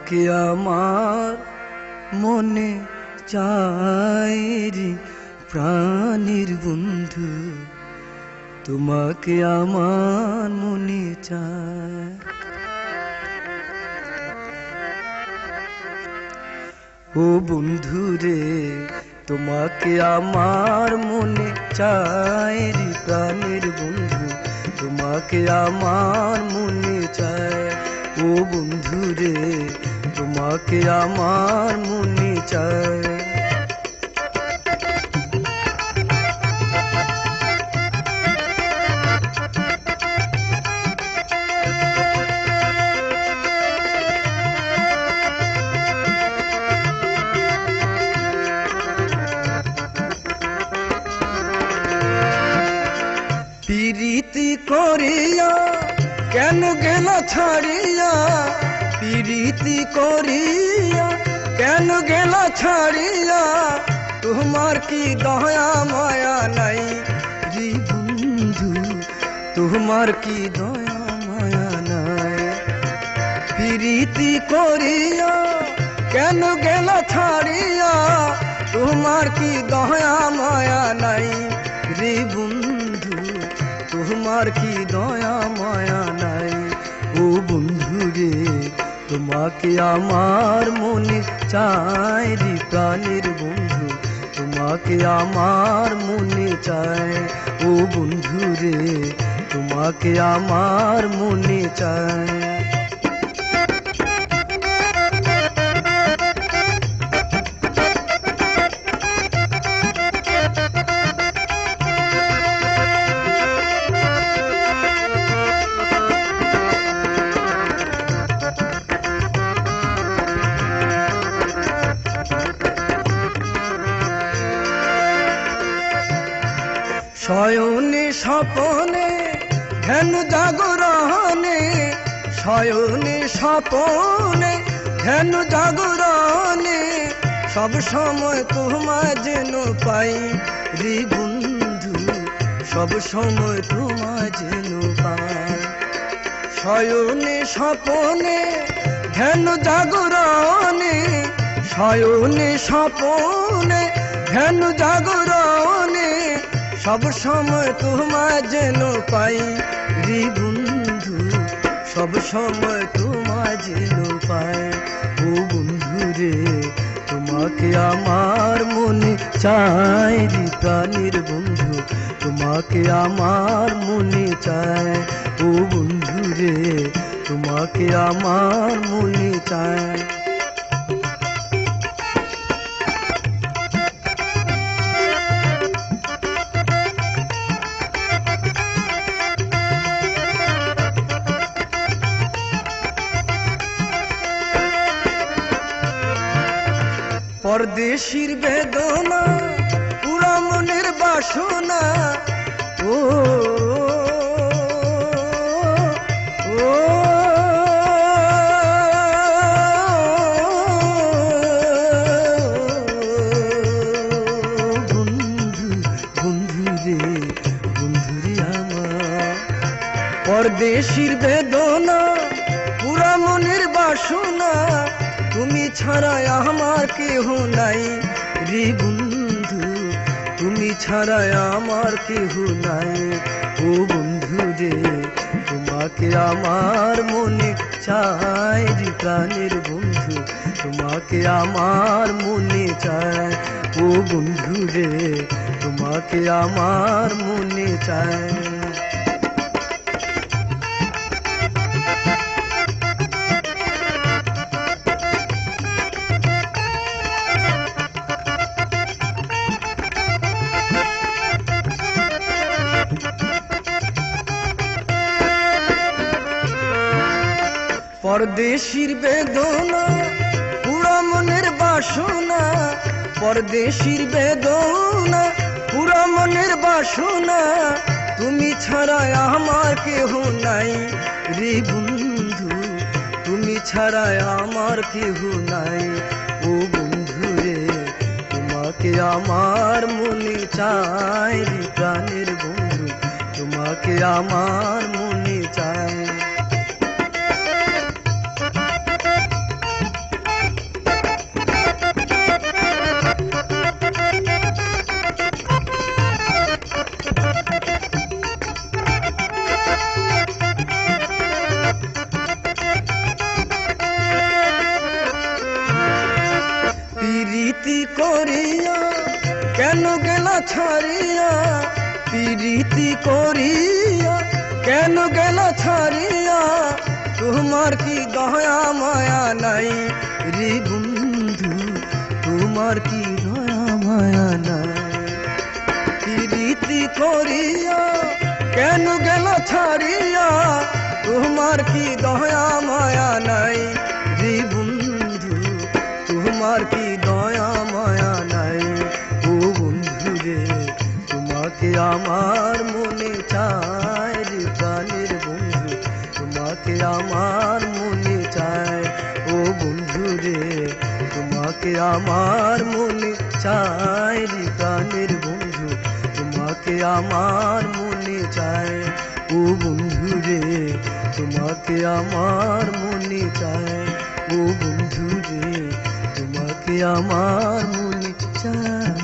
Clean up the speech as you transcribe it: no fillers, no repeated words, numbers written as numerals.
তোমাকে আমার মনে চাই রে প্রাণের বন্ধু, তোমাকে আমার মনে চায়। ও বন্ধু রে তোমাকে আমার মনে চাই রে প্রাণের বন্ধু, তোমাকে আমার মনে চায়। ও বন্ধু রে তোমাকে আমার মনে চায়। পিরিতি করিয়া কেন গেলা ছাড়িয়া, পিরিতি করিয়া কেন গেলা ছাড়িয়া, তোমার কি দয়া মায়া নাই রে বন্ধু, তোমার কি দয়া মায়া নাই। পিরিতি করিয়া কেন গেলা ছাড়িয়া, তোমার কি দয়া মায়া নাই রে বন্ধু, তোমার কি দয়া মায়া নাই। ও বন্ধু রে তোমাকে আমার মনে চাই রে প্রাণের বন্ধু, তোমাকে আমার মনে চায়। ও বন্ধু রে তোমাকে আমার মনে চায়। শয়নে স্বপনে ধ্যান জাগরণে, শয়নে স্বপনে ধ্যান জাগরণে, সব সময় তোমায় যেন পাই রে বন্ধু, সব সময় তোমায় যেন পাই। শয়নে স্বপনে ধ্যান জাগরণে, শয়নে স্বপনে ধ্যান জাগরণে, সব সময় তোমায় যেন পাই রে বন্ধু, সব সময় তোমায় যেন পাই। ও বন্ধু রে তোমাকে আমার মনে চাই রে প্রাণের বন্ধু, তোমাকে আমার মনে চায়। ও বন্ধু রে তোমাকে আমার মনে চায়। পরদেশির বেদনা পুরা মনের বাসনা, ও ও বন্ধু, বন্ধু রে বন্ধু রে আমার। পরদেশির বেদনা পুরা মনের বাসনা, তুমি ছাড়া আমার কেহ নাই রে বন্ধু, তুমি ছাড়া আমার কেহ নাই। ও বন্ধু রে তোমাকে আমার মনে চাই রে প্রাণের বন্ধু, তোমাকে আমার মনে চায়। ও বন্ধু রে তোমাকে আমার মনে চায়। পরদেশির বেদনা পুরা মনের বাসনা, পরদেশির বেদনা পুরা মনের বাসনা, তুমি ছাড়া আমার কেহ নাই রে বন্ধু, তুমি ছাড়া আমার কেহ নাই। ও বন্ধু রে তোমাকে আমার মনে চাই রে প্রাণের বন্ধু, তোমাকে আমার মনে চায়। ছাড়িয়া পিরিতি করিয়া কেন গেল ছাড়িয়া তোমার কি দয়া মায়া নাই রে বন্ধু তোমার কি দয়া মায়া নাই পিরিতি করিয়া কেন গেল ছাড়িয়া তোমার কি দয়া মায়া নাই রে বন্ধু তোমার কি দয়া মায়া নাই ও বন্ধু রে তোমাকে আমার মনে চায় রে প্রাণের বন্ধু তোমাকে আমার মনে চায় ও বন্ধু রে তোমাকে আমার মনে চায় রে প্রাণের বন্ধু তোমাকে আমার মনে চায় ও বন্ধু রে তোমাকে আমার মনে চায় ও বন্ধু রে তোমাকে আমার মনে চায়।